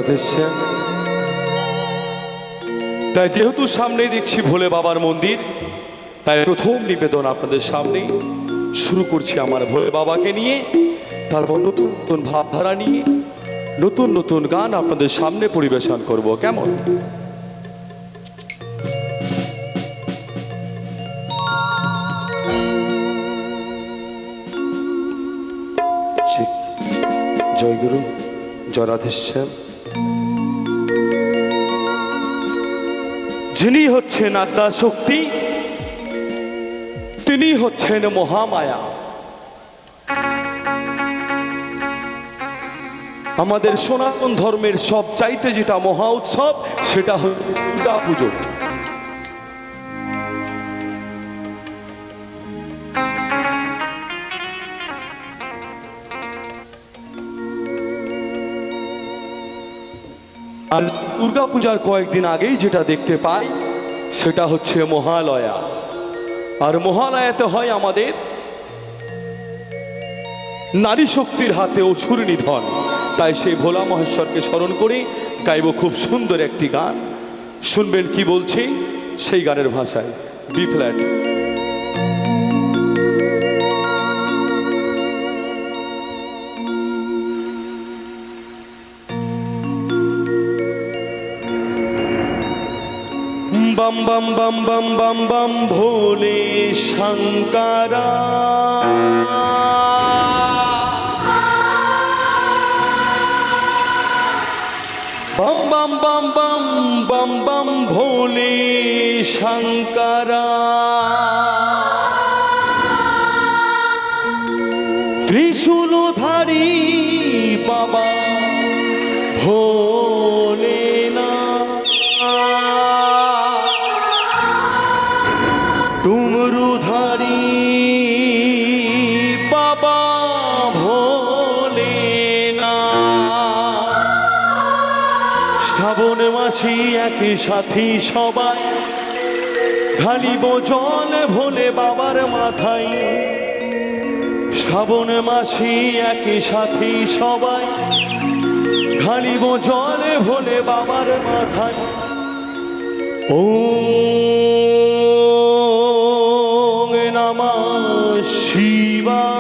রাধেশ্যাম। তাই যেহেতু সামনে দেখছি ভোলে বাবার মন্দির, তাই প্রথম নিবেদন আপনাদের সামনে শুরু করছি আমার ভোলে বাবাকে নিয়ে। তারপর নতুন নতুন ভাবধারা নিয়ে নতুন নতুন গান আপনাদের সামনে পরিবেশন করব। কেমন? জয় গুরু, জয় রাধেশ্যাম। যিনি হচ্ছেন আদ্যা শক্তি, তিনি হচ্ছেন মহামায়া। আমাদের সনাতন ধর্মের সব চাইতে যেটা মহা উৎসব, সেটা হচ্ছে দুর্গা পুজো। আর দুর্গা পূজার কয়েকদিন আগেই যেটা দেখতে পাই, সেটা হচ্ছে মহালয়া। আর মহালয়াতে হয় আমাদের নারী শক্তির হাতে অসুর নিধন। তাই সেই ভোলা মহেশ্বরকে স্মরণ করে গাইব খুব সুন্দর একটি গান। শুনবেন কি বলছে সেই গানের ভাষায়, বি ফ্ল্যাট। बम बम बम बम बम बम भोले शंकरा, बम बम बम बम बम बम भोले शंकरा। त्रिशूलधारी बाबा भोले ना, डुमरूधारी बाबा भोलेना। শ্রাবণ মাসে একই সাথে সবাই ঢালিব জল ভোলে বাবার মাথায়। শ্রাবণ মাসে একই সাথে সবাই ঢালিব জল ভোলে বাবার মাথায়। ও নমঃ শিবায়,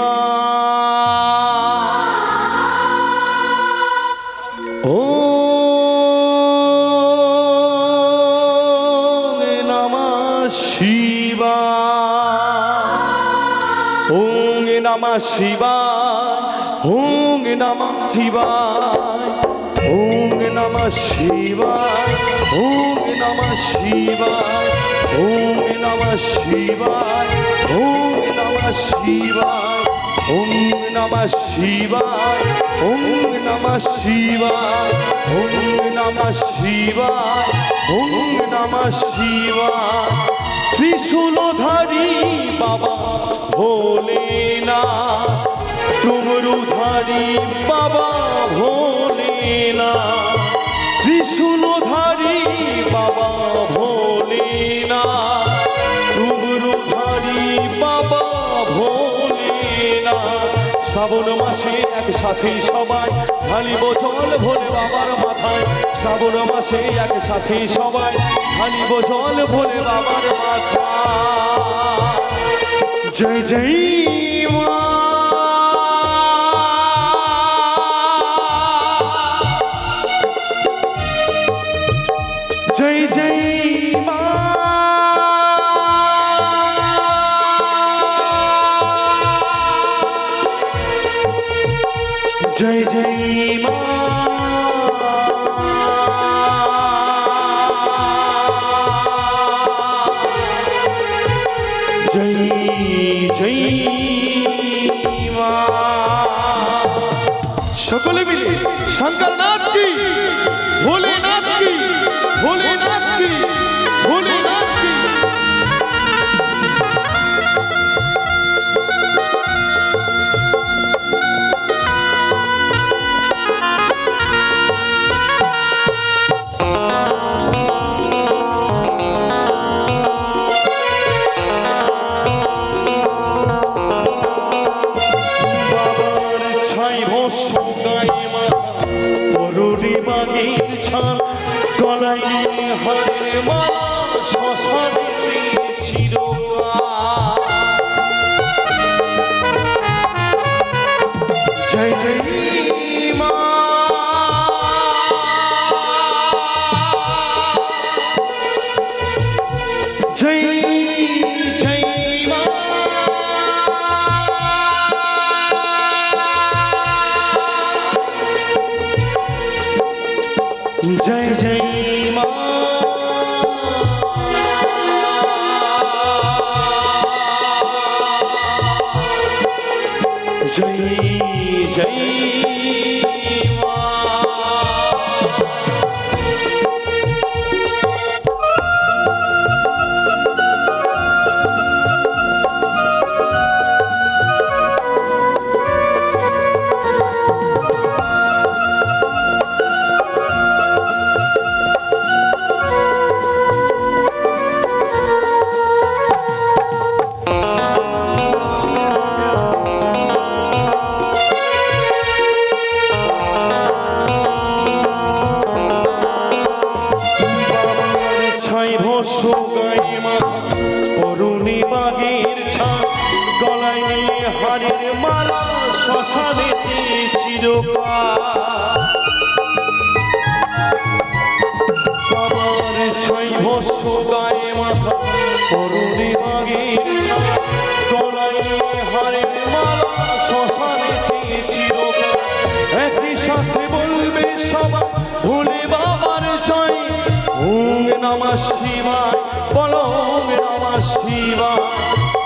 ওম নমঃ শিবায়, ওম নমঃ শিবায়, ওম নমঃ শিবায়, ওম নমঃ শিবায়, ওম নমঃ শিবায়, ওম নমঃ শিবায়, ওম নমঃ শিবায়, ওম নমঃ শিবায়, ওম নমঃ শিবায়, ওম নমঃ শিবায়, ওম নমঃ শিবায়। ত্রিশূলধারী বাবা ভোলেনাথ, ডুমরুধারী বাবা ভোলেনাথ, ত্রিশূলধারী বাবা ভোলেনাথ, ডুমরুধারী বাবা ভোলেনাথ। শ্রাবণ মাসে একসাথে সবাই ঢালিব জল ভোলে বাবার মাথায়। শ্রাবণ মাসে একসাথে সবাই ঢালিব জল ভোলে বাবার মাথায়। জয় জয় মা, জয় জয় মা, জয় জয় মা, জয় জয় মা। সকলে মিলে শঙ্করনাথ কি, ভোলেনাথ কি, ভোলেনাথ কি, ভোলেনাথ কি। বাবার ছাই ভস্ম গায়ে মাথা, পরনে বাগে जय जय मां जय जय मां जय जय অরুণী বাগের ছাদ গলায় নিয়ে হারের মালা শ্মশানেতে চিরকাল বাবার 6 বছর গায়ে মাথা অরুণী বাগের ছাদ গলায় নিয়ে হারের মালা শ্মশানেতে চিরকাল একই সাথে বলবে সবাই ভোলে বাবার জয় ওম নমঃ শিবায় বলো ওম নমঃ শিবায়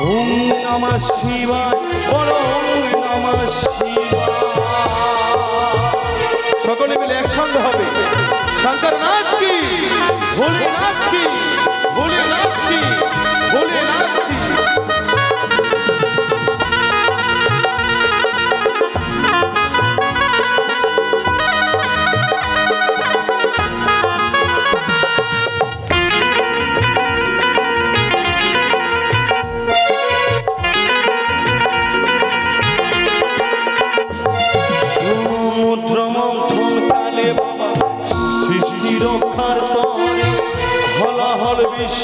ওম নমঃ শিবায় বলো ওম নমঃ শিবায় সকলে মিলে একসঙ্গে হবে শঙ্করনাথ কি ভোলেনাথ কি ভোলেনাথ কি ভোলেনাথ কি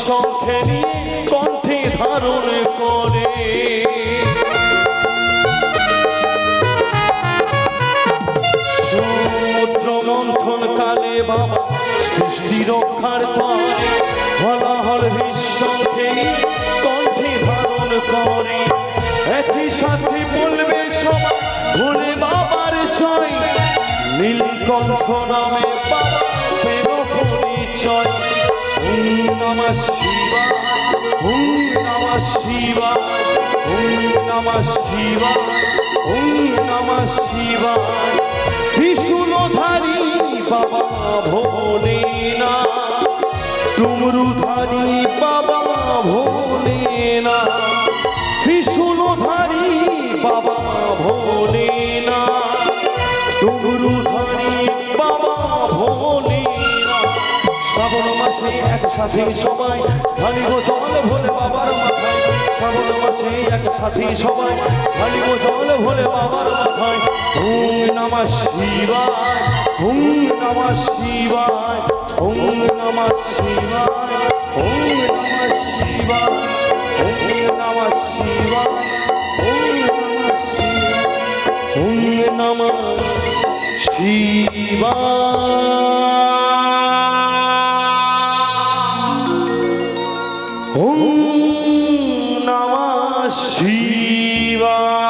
শঙ্খে নিয়ে কণ্ঠে ধারণ করে সমুদ্র মন্থন কালে বাবা সৃষ্টি রক্ষার তরে হলাহল শঙ্খে নিয়ে কণ্ঠে ধারণ করে একই সাথে বলবে সবাই ভোলে বাবার জয় নীলকণ্ঠ নামে বাবা পেল পরিচয় ওম নমঃ শিবায় ওম নমঃ শিবায় ওম নমঃ শিবায় ওম নমঃ শিবায় ত্রিশূলধারী বাবা ভোলেনাথ ডুমরুধারী বাবা ভোলেনাথ ত্রিশূলধারী বাবা ভোলেনাথ ডুমরুধারী বাবা ভোলেনাথ শ্রাবণ মাসে একসাথে সবাই ঢালিব জল ভোলে বাবার মাথায় শ্রাবণ মাসে একসাথে সবাই ঢালিব জল ভোলে বাবার মাথায় ওম নমঃ শিবায় ওম নমঃ শিবায় ওম নমঃ শিবায় ওম নমঃ শিবায় ওম নমঃ শিবায় ওম নমঃ শিবায় ওম নমঃ শিবায়